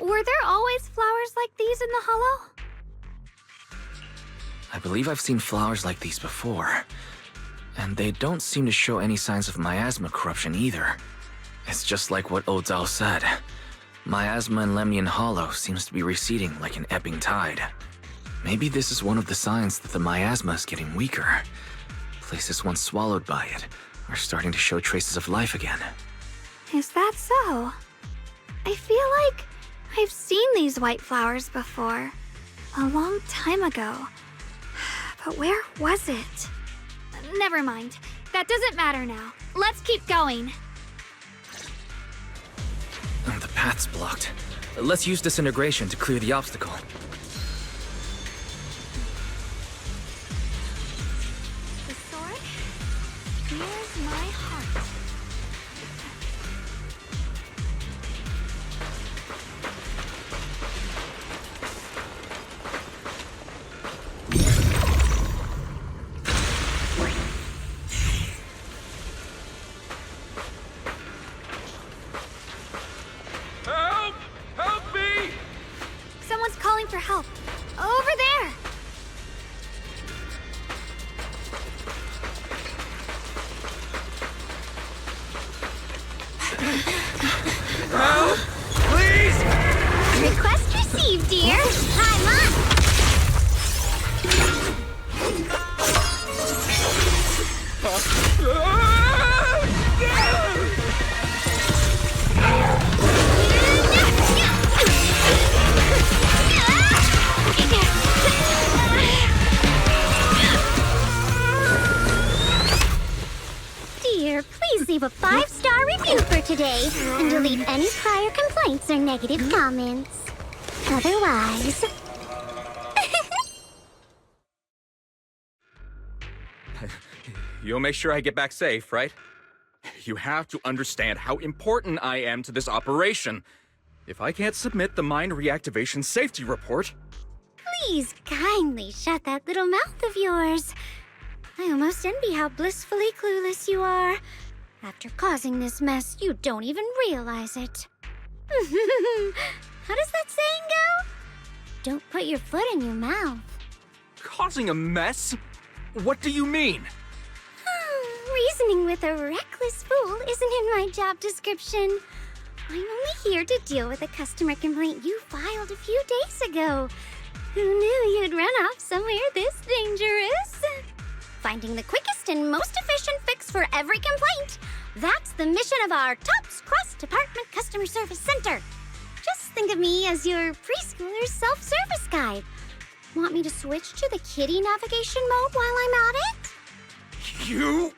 Were there always flowers like these in the Hollow? I believe I've seen flowers like these before. And they don't seem to show any signs of miasma corruption either. It's just like what Odzal said. Miasma in Lemnian Hollow seems to be receding like an ebbing tide. Maybe this is one of the signs that the miasma is getting weaker. Places once swallowed by it are starting to show traces of life again. Is that so? I feel like I've seen these white flowers before. A long time ago. But where was it? Never mind. That doesn't matter now. Let's keep going. The path's blocked. Let's use disintegration to clear the obstacle. The sword? Here's my heart. For help. Over there! Help! Please! Request received, dear. I'm up! Please leave a 5-star review for today and delete any prior complaints or negative comments. Otherwise... You'll make sure I get back safe, right? You have to understand how important I am to this operation. If I can't submit the mine reactivation safety report... Please kindly shut that little mouth of yours. I almost envy how blissfully clueless you are. After causing this mess, you don't even realize it. How does that saying go? Don't put your foot in your mouth. Causing a mess? What do you mean? Reasoning with a reckless fool isn't in my job description. I'm only here to deal with a customer complaint you filed a few days ago. Who knew you'd run off somewhere this dangerous? Finding the quickest and most efficient fix for every complaint. That's the mission of our TOPS Cross-Department Customer Service Center. Just think of me as your preschooler's self-service guide. Want me to switch to the kiddie navigation mode while I'm at it? You...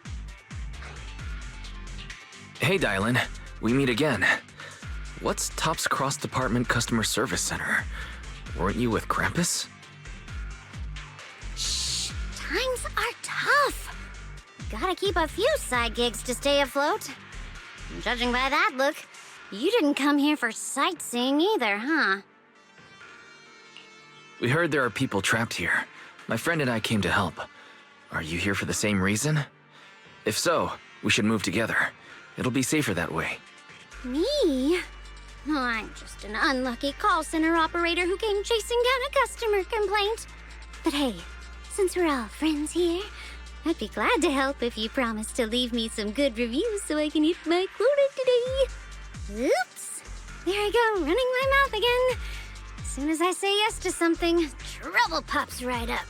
Hey, Dylan. We meet again. What's TOPS Cross-Department Customer Service Center? Weren't you with Krampus? Shh! Times are tough. Gotta keep a few side gigs to stay afloat. Judging by that look, you didn't come here for sightseeing either, huh? We heard there are people trapped here. My friend and I came to help. Are you here for the same reason? If so, we should move together. It'll be safer that way. Me? Oh, I'm just an unlucky call center operator who came chasing down a customer complaint. But hey, since we're all friends here, I'd be glad to help if you promise to leave me some good reviews so I can hit my quota today. Oops! There I go, running my mouth again. As soon as I say yes to something, trouble pops right up.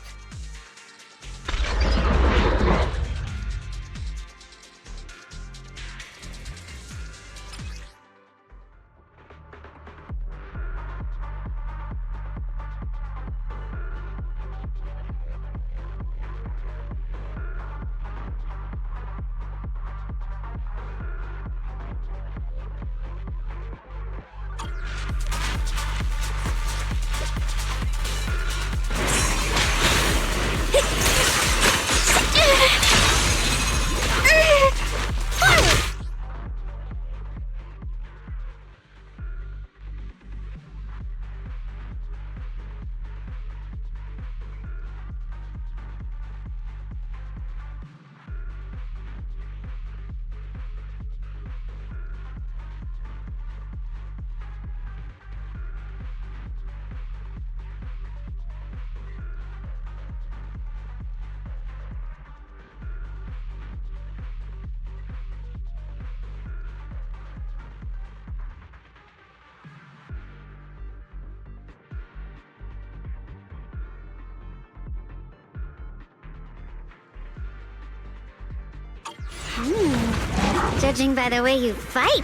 Judging by the way you fight,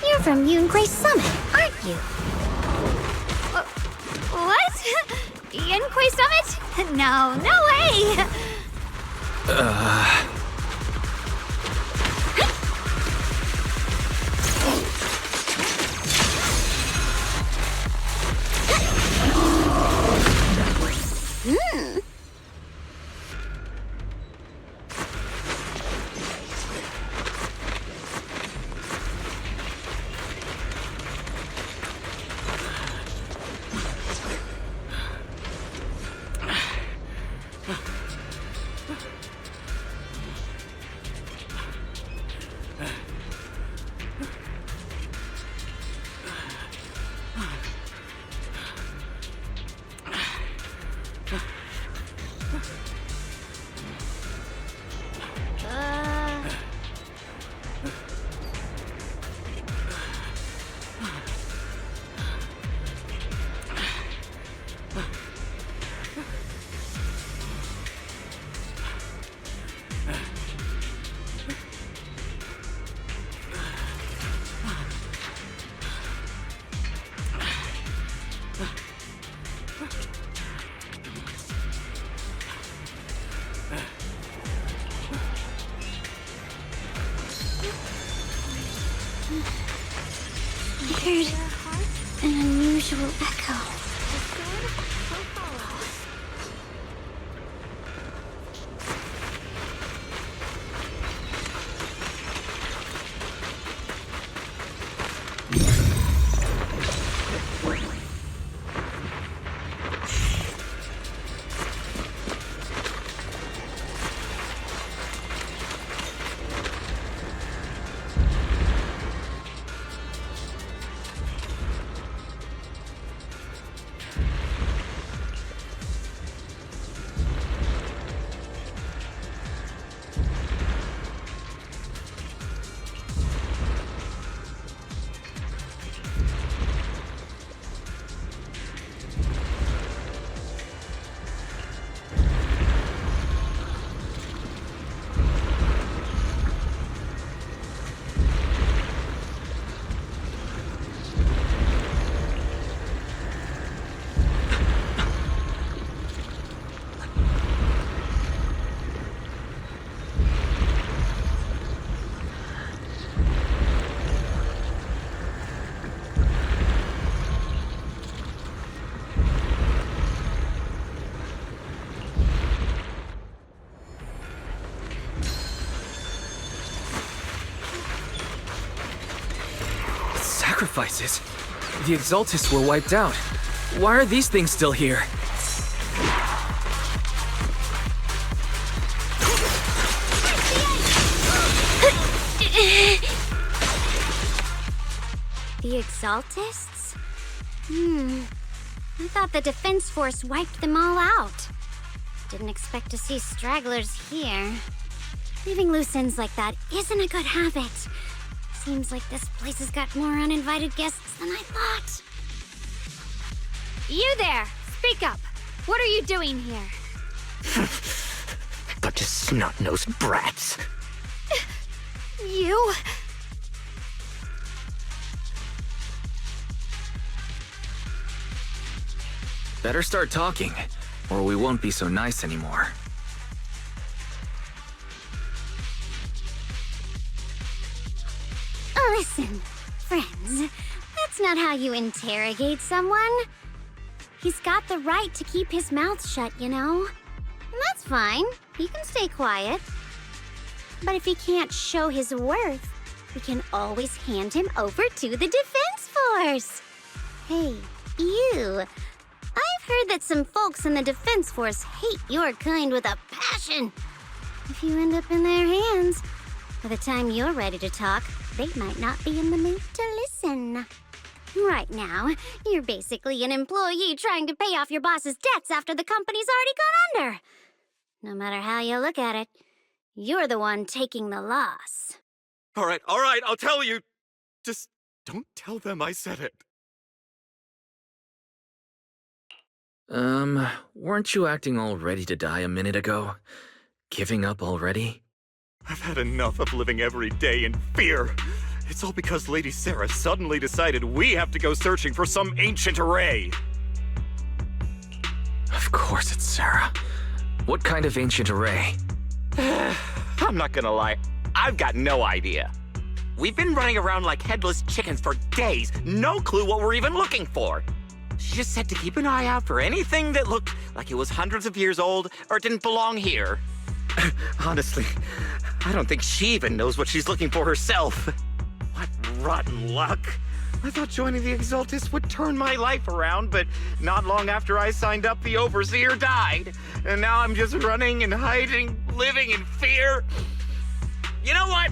you're from Yunquay Summit, aren't you? What? Yenquay Summit? No, no way! I heard an unusual echo. Sacrifices? The Exaltists were wiped out. Why are these things still here? The Exaltists? I thought the Defense Force wiped them all out. Didn't expect to see stragglers here. Leaving loose ends like that isn't a good habit. Seems like this place has got more uninvited guests than I thought. You there! Speak up! What are you doing here? Bunch of snot-nosed brats. You? Better start talking, or we won't be so nice anymore. Listen, friends, that's not how you interrogate someone. He's got the right to keep his mouth shut, you know? And that's fine. He can stay quiet. But if he can't show his worth, we can always hand him over to the Defense Force. Hey, you. I've heard that some folks in the Defense Force hate your kind with a passion. If you end up in their hands, by the time you're ready to talk, they might not be in the mood to listen. Right now, you're basically an employee trying to pay off your boss's debts after the company's already gone under. No matter how you look at it, you're the one taking the loss. All right, I'll tell you. Just don't tell them I said it. Weren't you acting all ready to die a minute ago? Giving up already? I've had enough of living every day in fear. It's all because Lady Sarah suddenly decided we have to go searching for some ancient array. Of course it's Sarah. What kind of ancient array? I'm not gonna lie, I've got no idea. We've been running around like headless chickens for days, no clue what we're even looking for. She just said to keep an eye out for anything that looked like it was hundreds of years old or didn't belong here. Honestly, I don't think she even knows what she's looking for herself. What rotten luck. I thought joining the Exaltus would turn my life around, but not long after I signed up, the Overseer died. And now I'm just running and hiding, living in fear. You know what?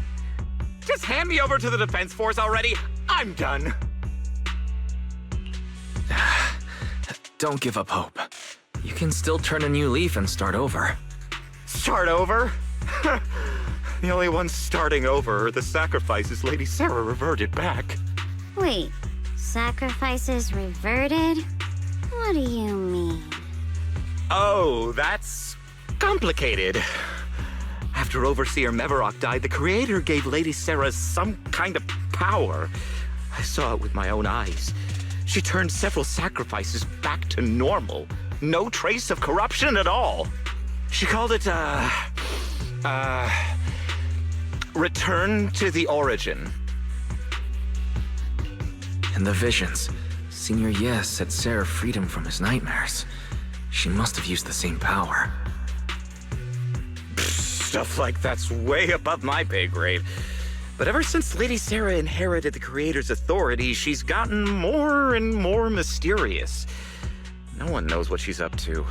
Just hand me over to the Defense Force already. I'm done. Don't give up hope. You can still turn a new leaf and start over. Start over? The only ones starting over are the sacrifices Lady Sarah reverted back. Wait, sacrifices reverted? What do you mean? Oh, that's complicated. After Overseer Mevarok died, the Creator gave Lady Sarah some kind of power. I saw it with my own eyes. She turned several sacrifices back to normal. No trace of corruption at all. She called it, return to the origin. In the visions, Senior Ye said Sarah freed him from his nightmares. She must have used the same power. Stuff like that's way above my pay grade. But ever since Lady Sarah inherited the Creator's authority, she's gotten more and more mysterious. No one knows what she's up to.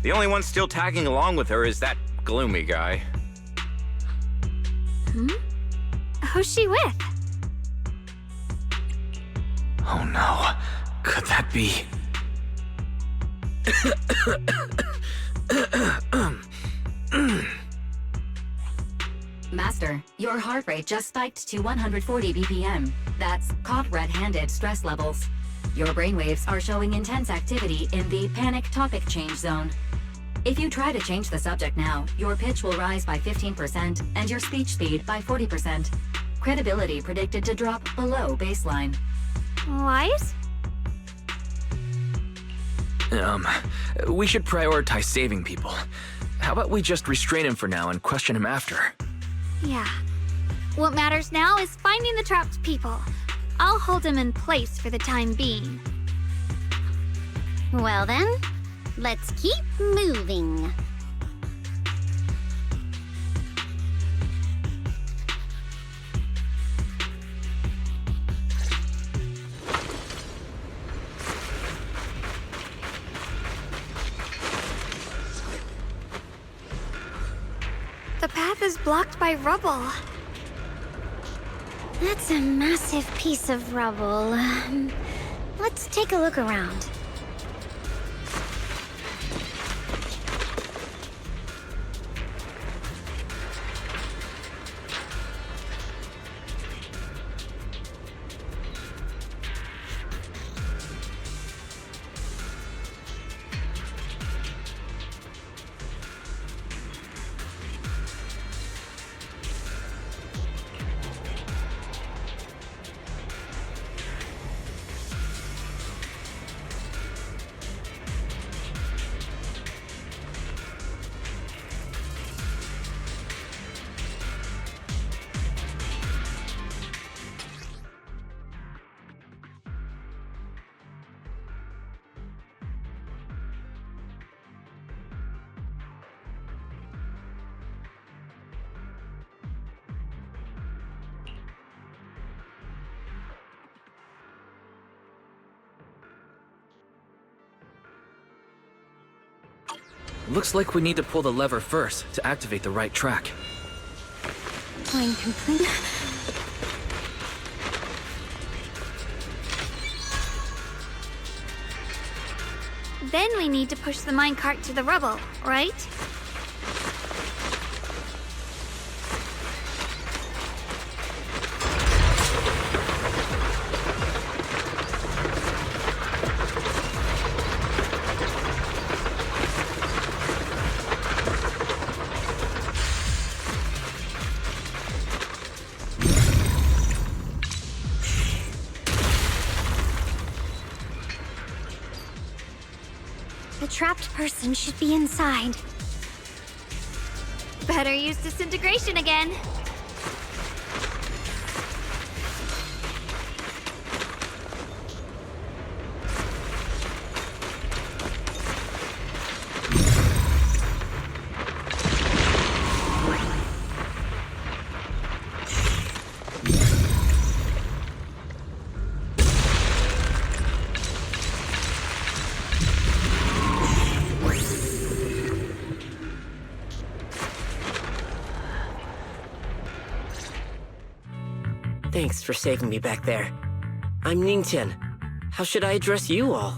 The only one still tagging along with her is that gloomy guy. Who's she with? Oh no. Could that be? Master, your heart rate just spiked to 140 BPM. That's caught red-handed stress levels. Your brainwaves are showing intense activity in the panic topic change zone. If you try to change the subject now, your pitch will rise by 15% and your speech speed by 40%. Credibility predicted to drop below baseline. Wise? We should prioritize saving people. How about we just restrain him for now and question him after? Yeah. What matters now is finding the trapped people. I'll hold him in place for the time being. Well then, let's keep moving. The path is blocked by rubble. That's a massive piece of rubble. Let's take a look around. Looks like we need to pull the lever first to activate the right track. Going complete. Then we need to push the minecart to the rubble, right? The trapped person should be inside. Better use disintegration again. Thanks for saving me back there. I'm Ningtian. How should I address you all?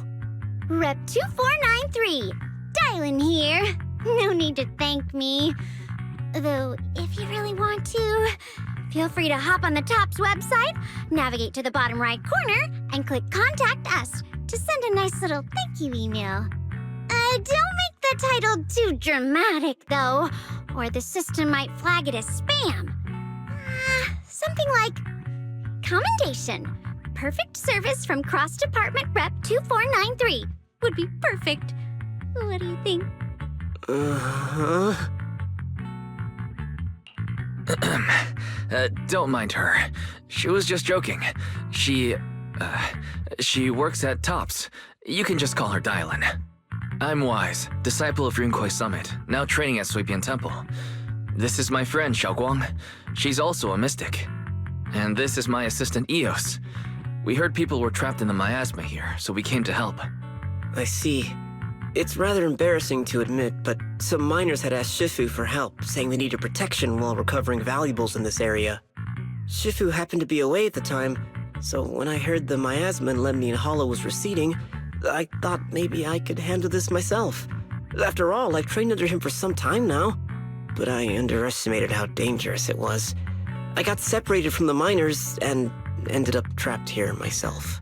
Rep 2493. Dylan here. No need to thank me. Though, if you really want to, feel free to hop on the TOPS website, navigate to the bottom right corner, and click Contact Us to send a nice little thank you email. Don't make the title too dramatic, though, or the system might flag it as spam. Something like, Commendation. Perfect service from Cross-Department Rep 2493 would be perfect. What do you think? Don't mind her. She was just joking. She works at TOPS. You can just call her Dylan. I'm Wise, disciple of Runkoi Summit, now training at Suipian Temple. This is my friend, Xiaoguang. She's also a mystic. And this is my assistant, Eos. We heard people were trapped in the miasma here, so we came to help. I see. It's rather embarrassing to admit, but some miners had asked Shifu for help, saying they needed protection while recovering valuables in this area. Shifu happened to be away at the time, so when I heard the miasma in Lemnian Hollow was receding, I thought maybe I could handle this myself. After all, I've trained under him for some time now. But I underestimated how dangerous it was. I got separated from the miners and ended up trapped here myself.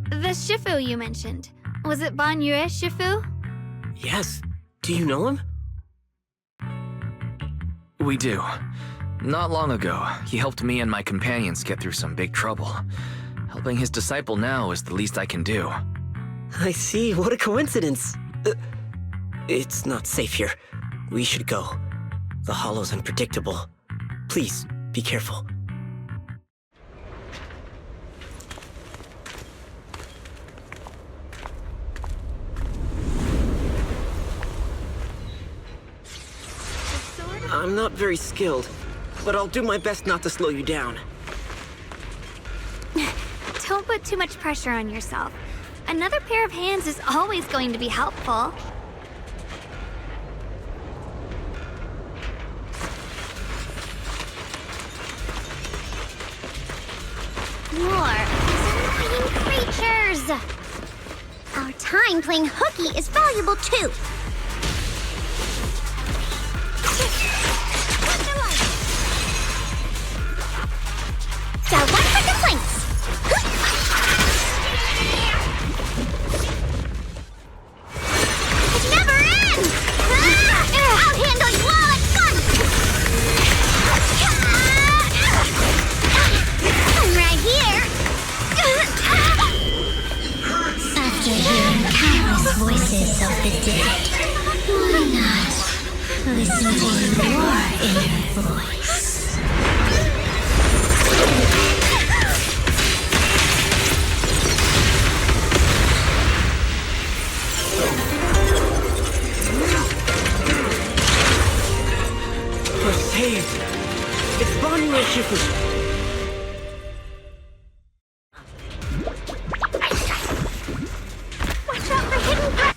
The Shifu you mentioned. Was it Ban Yue Shifu? Yes. Do you know him? We do. Not long ago, he helped me and my companions get through some big trouble. Helping his disciple now is the least I can do. I see. What a coincidence. It's not safe here. We should go. The Hollow's unpredictable. Please, be careful. I'm not very skilled, but I'll do my best not to slow you down. Don't put too much pressure on yourself. Another pair of hands is always going to be helpful. More of these annoying creatures! Our time playing hooky is valuable too! Got one for complaints! It never ends! I'll handle you all at once! I'm right here! After hearing countless voices of the dead, why not listen to your inner voice? We're saved! It's Ban Yue Shifu! Watch out for hidden parts!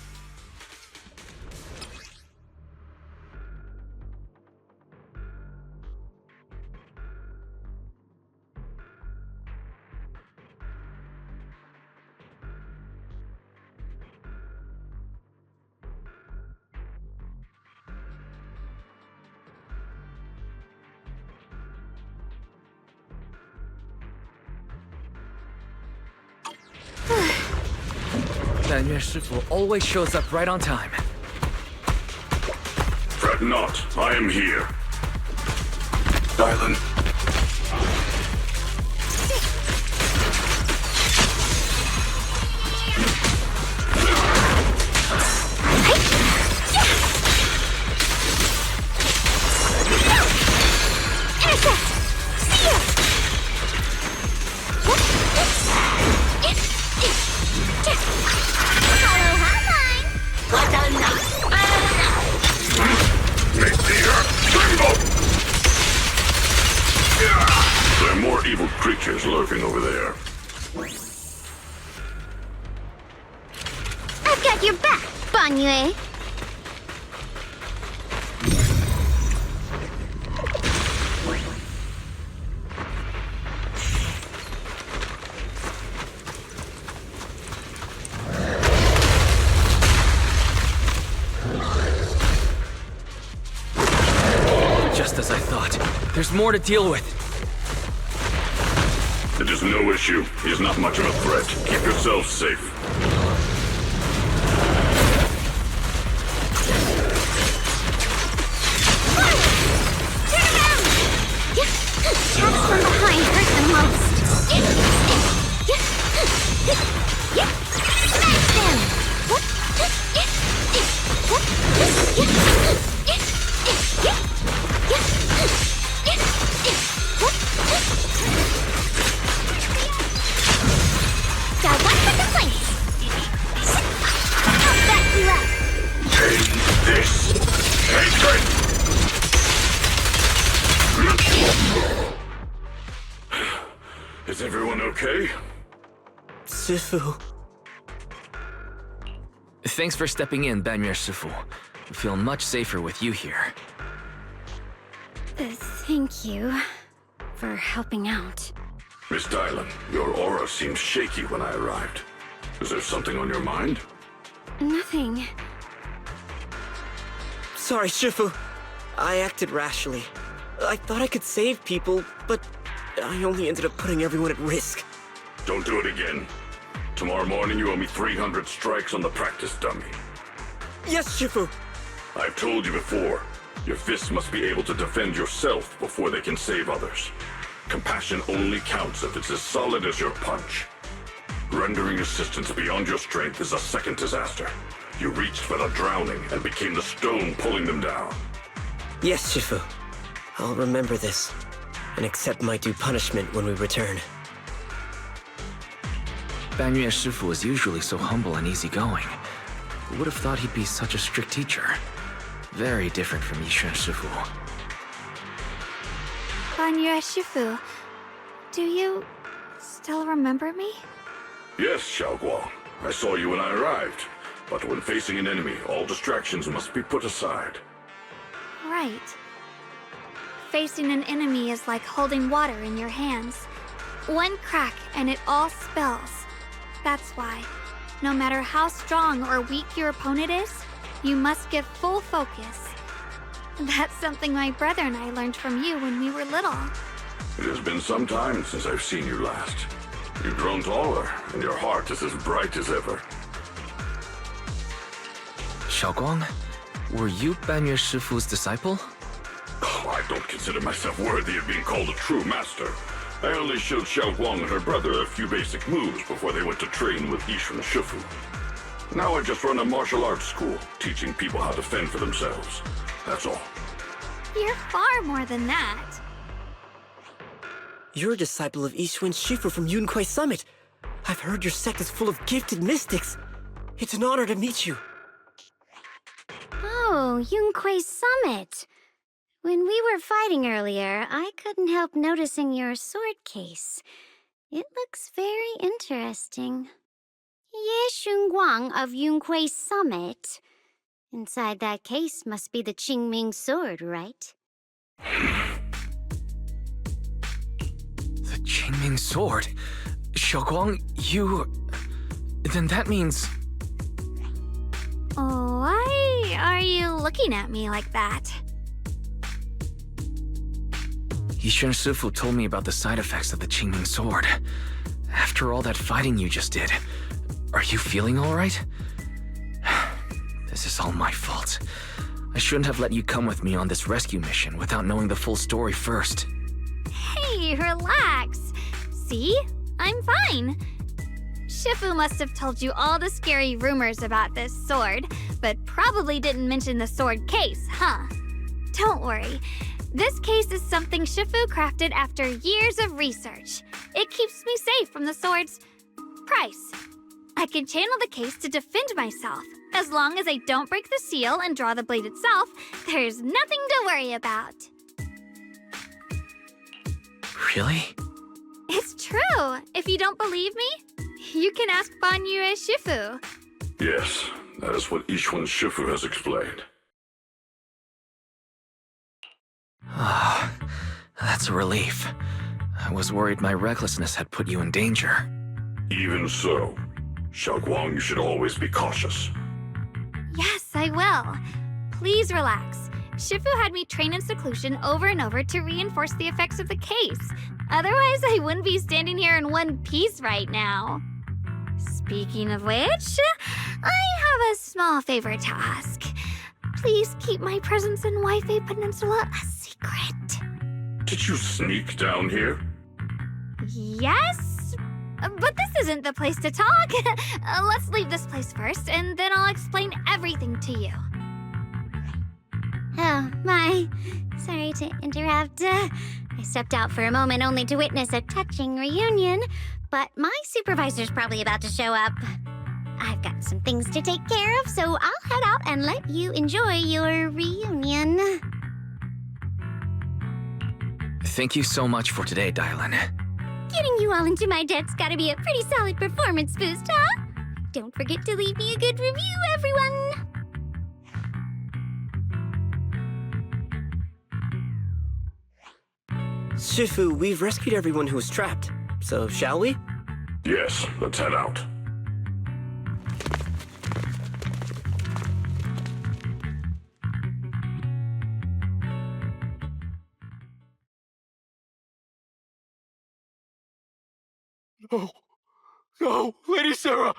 Ban Yue Shifu always shows up right on time. Fret not, I am here. Dylan. Hollow hotline! Make the earth tremble! There are more evil creatures lurking over there. I've got your back, Banyue. Just as I thought. There's more to deal with. It is no issue. He is not much of a threat. Keep yourself safe. Attacks from behind hurt the most. Smash them! Got one for the place! I'll back you up! Take this! Hatred! Is everyone okay? Shifu. Thanks for stepping in, Banyue Shifu. I feel much safer with you here. Thank you for helping out. Miss Dylan, your aura seemed shaky when I arrived. Is there something on your mind? Nothing. Sorry, Shifu. I acted rashly. I thought I could save people, but I only ended up putting everyone at risk. Don't do it again. Tomorrow morning you owe me 300 strikes on the practice dummy. Yes, Shifu. I've told you before, your fists must be able to defend yourself before they can save others. Compassion only counts if it's as solid as your punch. Rendering assistance beyond your strength is a second disaster. You reached for the drowning and became the stone pulling them down. Yes, Shifu. I'll remember this, and accept my due punishment when we return. Banyue Shifu is usually so humble and easygoing. Who would have thought he'd be such a strict teacher? Very different from Ye Shifu. Banyue Shifu, do you still remember me? Yes, Shunguang. I saw you when I arrived. But when facing an enemy, all distractions must be put aside. Right. Facing an enemy is like holding water in your hands. One crack and it all spills. That's why, no matter how strong or weak your opponent is, you must give full focus. That's something my brother and I learned from you when we were little. It has been some time since I've seen you last. You've grown taller, and your heart is as bright as ever. Shunguang, were you Banyue Shifu's disciple? Oh, I don't consider myself worthy of being called a true master. I only showed Shunguang and her brother a few basic moves before they went to train with Ye Shifu. Now I just run a martial arts school, teaching people how to fend for themselves. That's all. You're far more than that. You're a disciple of Ye Shifu from Yunquai Summit. I've heard your sect is full of gifted mystics. It's an honor to meet you. Oh, Yunquai Summit. When we were fighting earlier, I couldn't help noticing your sword case. It looks very interesting. Ye Shunguang of Yunquai Summit. Inside that case must be the Qingming sword, right? The Qingming sword? Shunguang, you... Then that means... Why are you looking at me like that? Ye Shifu told me about the side effects of the Qingming sword. After all that fighting you just did, are you feeling all right? This is all my fault. I shouldn't have let you come with me on this rescue mission without knowing the full story first. Hey, relax. See? I'm fine. Shifu must have told you all the scary rumors about this sword, but probably didn't mention the sword case, huh? Don't worry. This case is something Shifu crafted after years of research. It keeps me safe from the sword's price. I can channel the case to defend myself. As long as I don't break the seal and draw the blade itself, there's nothing to worry about. Really? It's true. If you don't believe me, you can ask Banyu Shifu. Yes, that is what Ye Shunguang Shifu has explained. Ah, that's a relief. I was worried my recklessness had put you in danger. Even so, Xiaoguang, you should always be cautious. Yes, I will. Please relax. Shifu had me train in seclusion over and over to reinforce the effects of the case. Otherwise, I wouldn't be standing here in one piece right now. Speaking of which, I have a small favor to ask. Please keep my presence in Wi-Fi Peninsula a secret. Did you sneak down here? Yes? But this isn't the place to talk. Let's leave this place first, and then I'll explain everything to you. Oh, my. Sorry to interrupt. I stepped out for a moment only to witness a touching reunion, but my supervisor's probably about to show up. I've got some things to take care of, so I'll head out and let you enjoy your reunion. Thank you so much for today, Dylan. Getting you all into my debt's gotta be a pretty solid performance boost, huh? Don't forget to leave me a good review, everyone! Shifu, we've rescued everyone who was trapped. So, shall we? Yes, let's head out. No. No, Lady Sarah!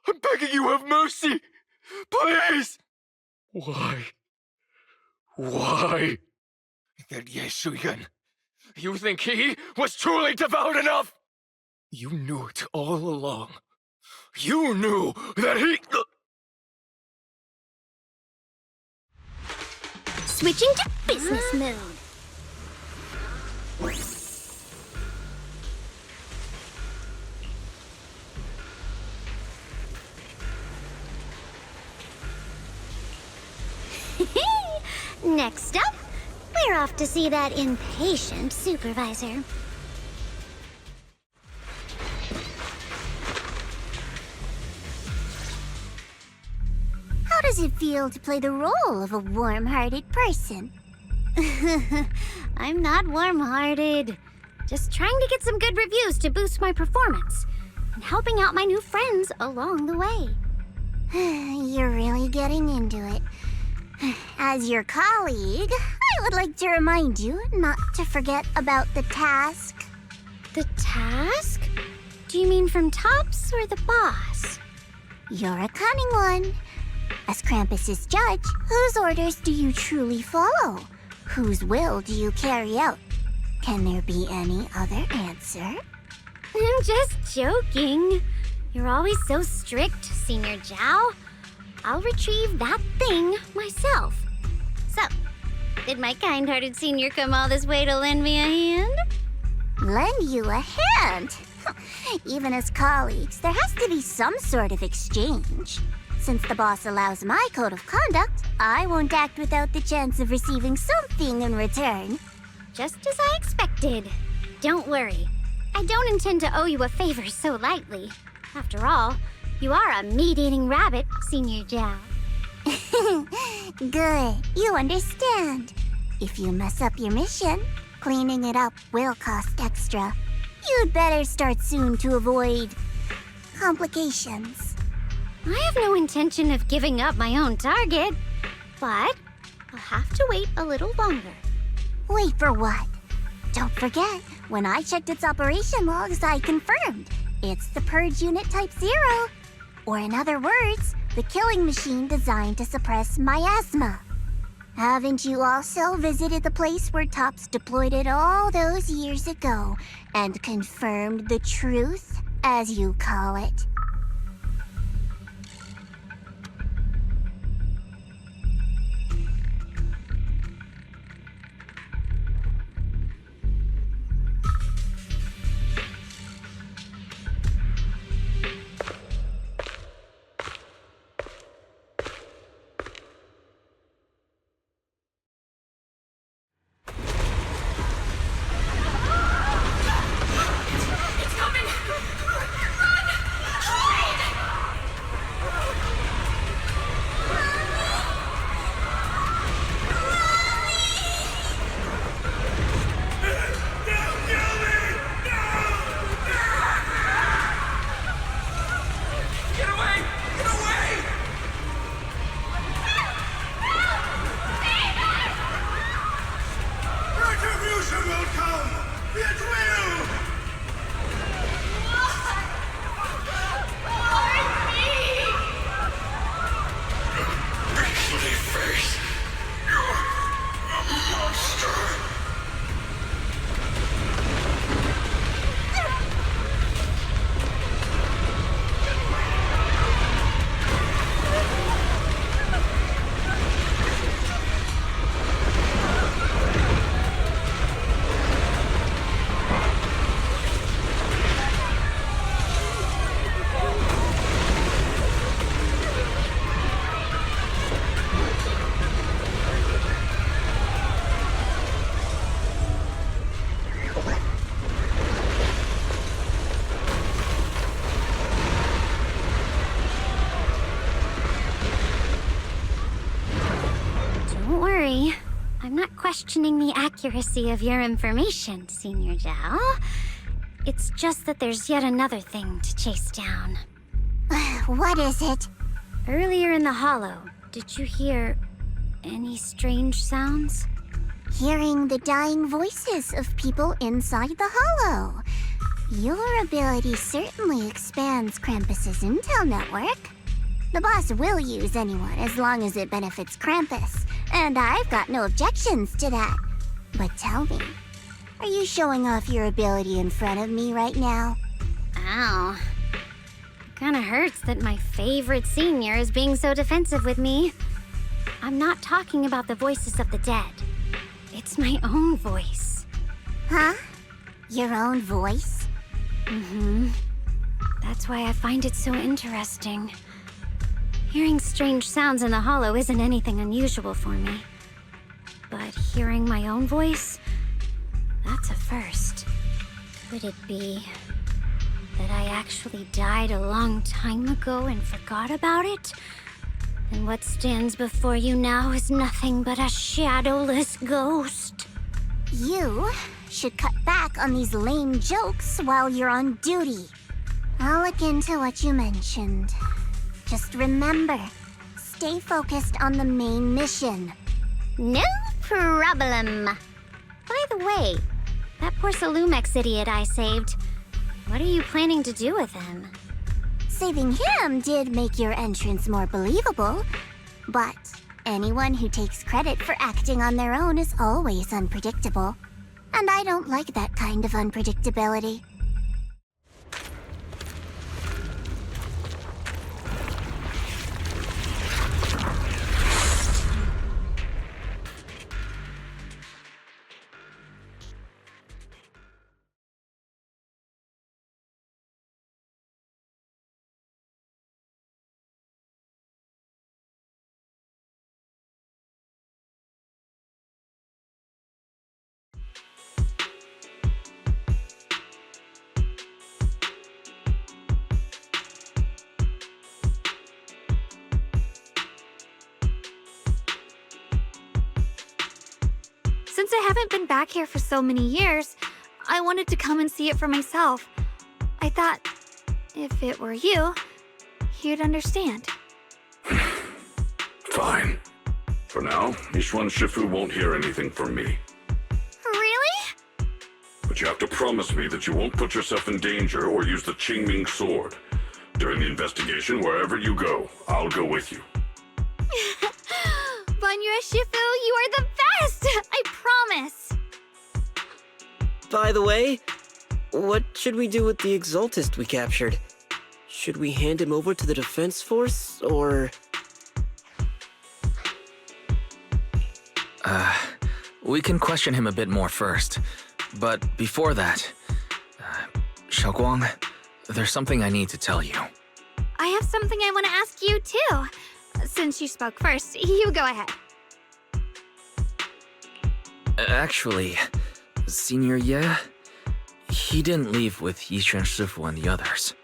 I'm begging you, have mercy! Please! Why? Why? That Ye Shunguang. You think he was truly devout enough? You knew it all along. You knew that he... Switching to business mode. Next up, we're off to see that impatient supervisor. How does it feel to play the role of a warm-hearted person? I'm not warm-hearted. Just trying to get some good reviews to boost my performance, and helping out my new friends along the way. You're really getting into it. As your colleague, I would like to remind you not to forget about the task. The task? Do you mean from Tops or the boss? You're a cunning one. As Krampus's judge, whose orders do you truly follow? Whose will do you carry out? Can there be any other answer? I'm just joking. You're always so strict, Senior Zhao. I'll retrieve that thing myself. So, did my kind-hearted senior come all this way to lend me a hand? Lend you a hand? Even as colleagues, there has to be some sort of exchange. Since the boss allows my code of conduct, I won't act without the chance of receiving something in return. Just as I expected. Don't worry. I don't intend to owe you a favor so lightly. After all, you are a meat-eating rabbit, Senior Zhao. Good. You understand. If you mess up your mission, cleaning it up will cost extra. You'd better start soon to avoid complications. I have no intention of giving up my own target, but I'll have to wait a little longer. Wait for what? Don't forget, when I checked its operation logs, I confirmed. It's the Purge Unit Type 0. Or in other words, the killing machine designed to suppress Miasma. Haven't you also visited the place where Tops deployed it all those years ago and confirmed the truth, as you call it? questioning the accuracy of your information, Senior Zhao. It's just that there's yet another thing to chase down. What is it? Earlier in the Hollow, did you hear any strange sounds? Hearing the dying voices of people inside the Hollow. Your ability certainly expands Krampus's intel network. The boss will use anyone as long as it benefits Krampus, and I've got no objections to that. But tell me, are you showing off your ability in front of me right now? Ow. Kinda hurts that my favorite senior is being so defensive with me. I'm not talking about the voices of the dead. It's my own voice. Huh? Your own voice? Mm-hmm. That's why I find it so interesting. Hearing strange sounds in the Hollow isn't anything unusual for me. But hearing my own voice, that's a first. Could it be that I actually died a long time ago and forgot about it? And what stands before you now is nothing but a shadowless ghost. You should cut back on these lame jokes while you're on duty. I'll look into what you mentioned. Just remember, stay focused on the main mission. No problem. By the way, that poor Salumex idiot I saved, what are you planning to do with him? Saving him did make your entrance more believable, but anyone who takes credit for acting on their own is always unpredictable. And I don't like that kind of unpredictability. Since I haven't been back here for so many years, I wanted to come and see it for myself. I thought, if it were you, you'd understand. Fine. For now, Yishuan Shifu won't hear anything from me. Really? But you have to promise me that you won't put yourself in danger or use the Qingming sword. During the investigation, wherever you go, I'll go with you. Banyu Shifu, you are the best! I promise! By the way, what should we do with the Exaltist we captured? Should we hand him over to the defense force, or...? We can question him a bit more first. But before that, Shunguang, there's something I need to tell you. I have something I want to ask you, too. Since you spoke first, you go ahead. Actually, Senior Ye, he didn't leave with Yishuan Shifu and the others.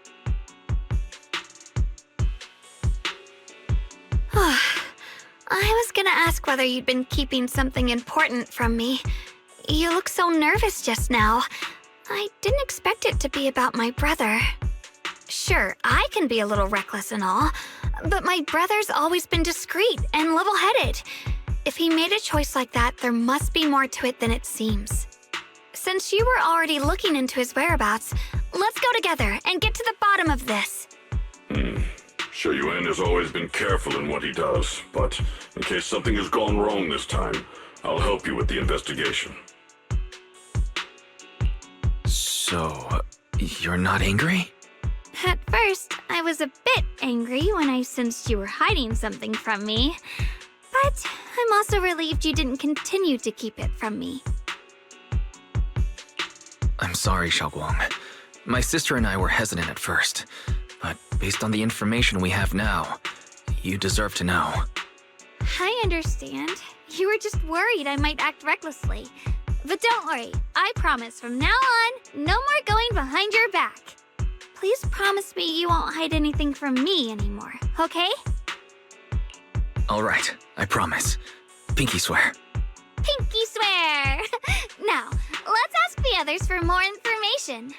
I was gonna ask whether you'd been keeping something important from me. You look so nervous just now. I didn't expect it to be about my brother. Sure, I can be a little reckless and all, but my brother's always been discreet and level-headed. If he made a choice like that, there must be more to it than it seems. Since you were already looking into his whereabouts, let's go together and get to the bottom of this. Shi Yuan has always been careful in what he does, but in case something has gone wrong this time, I'll help you with the investigation. So, you're not angry? At first, I was a bit angry when I sensed you were hiding something from me. But I'm also relieved you didn't continue to keep it from me. I'm sorry, Shunguang. My sister and I were hesitant at first, but based on the information we have now, you deserve to know. I understand. You were just worried I might act recklessly. But don't worry, I promise from now on, no more going behind your back. Please promise me you won't hide anything from me anymore, okay? All right, I promise. Pinky swear. Pinky swear! Now, let's ask the others for more information.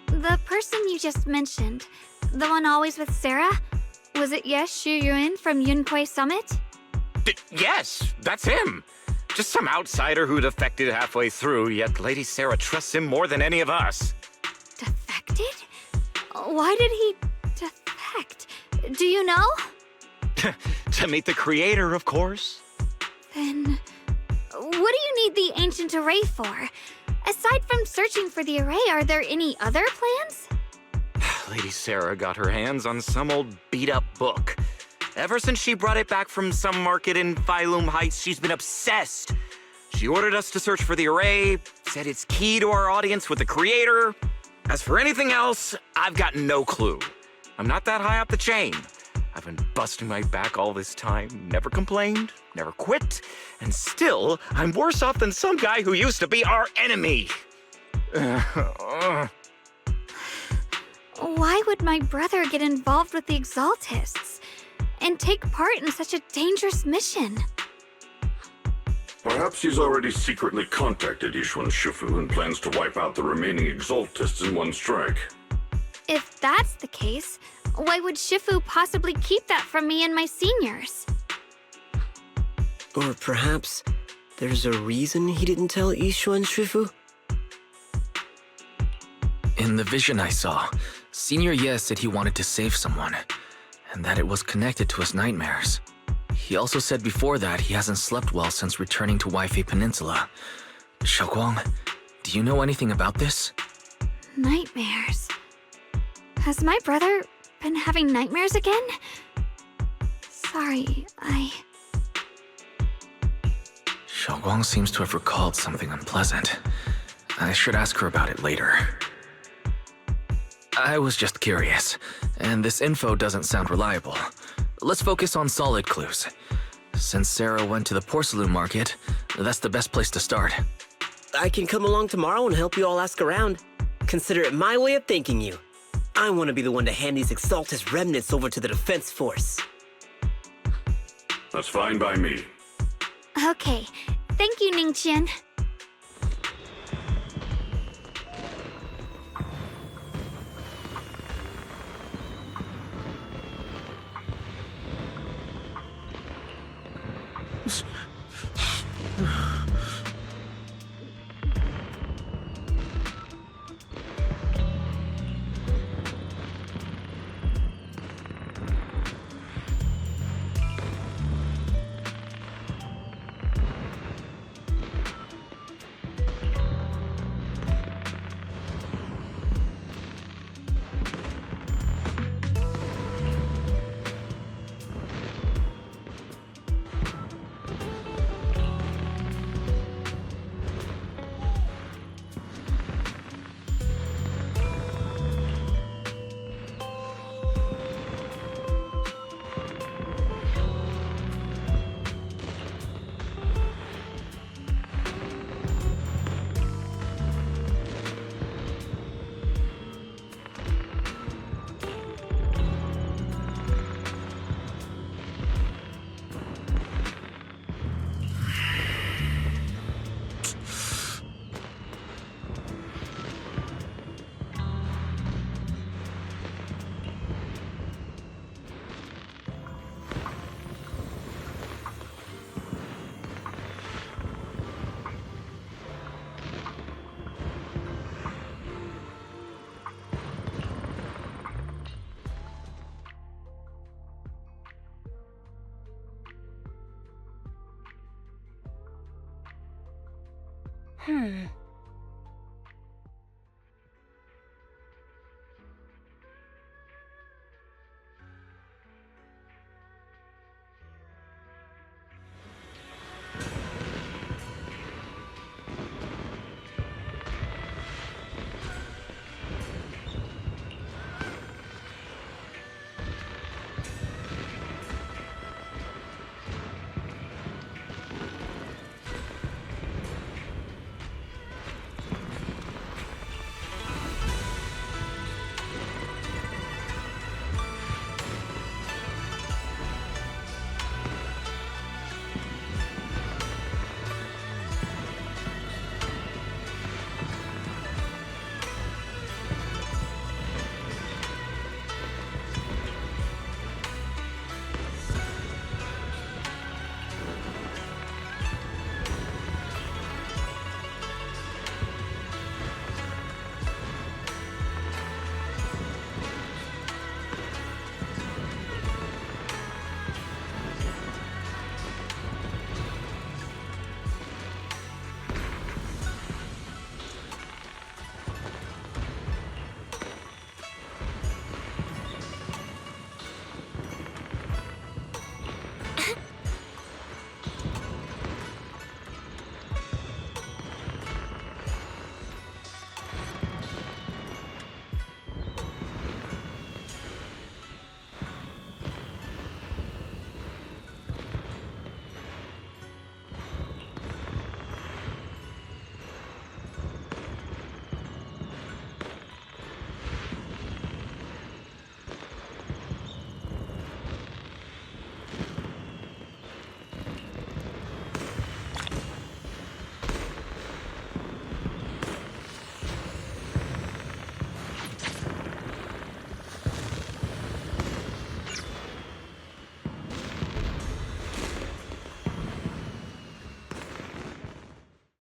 The person you just mentioned, the one always with Sarah, was it Ye Shunguang from Yunhui Summit? Yes, that's him. Just some outsider who defected halfway through, yet Lady Sarah trusts him more than any of us. Defected? Why did he defect? Do you know? To meet the creator, of course. Then, what do you need the ancient array for? Aside from searching for the array, are there any other plans? Lady Sarah got her hands on some old beat-up book. Ever since she brought it back from some market in Phylum Heights, she's been obsessed. She ordered us to search for the array, said it's key to our audience with the creator. As for anything else, I've got no clue. I'm not that high up the chain. I've been busting my back all this time, never complained, never quit, and still, I'm worse off than some guy who used to be our enemy. Why would my brother get involved with the Exaltists and take part in such a dangerous mission? Perhaps he's already secretly contacted Yishuan Shifu and plans to wipe out the remaining Exaltists in one strike. If that's the case, why would Shifu possibly keep that from me and my seniors? Or perhaps there's a reason he didn't tell Yishuan Shifu? In the vision I saw, Senior Ye said he wanted to save someone, and that it was connected to his nightmares. He also said before that he hasn't slept well since returning to Waifei Peninsula. Shunguang, do you know anything about this? Nightmares. Has my brother been having nightmares again? Sorry, Shunguang seems to have recalled something unpleasant. I should ask her about it later. I was just curious, and this info doesn't sound reliable. Let's focus on solid clues. Since Sarah went to the porcelain market, that's the best place to start. I can come along tomorrow and help you all ask around. Consider it my way of thanking you. I want to be the one to hand these Exaltus remnants over to the defense force. That's fine by me. okay. Thank you, Ningqian.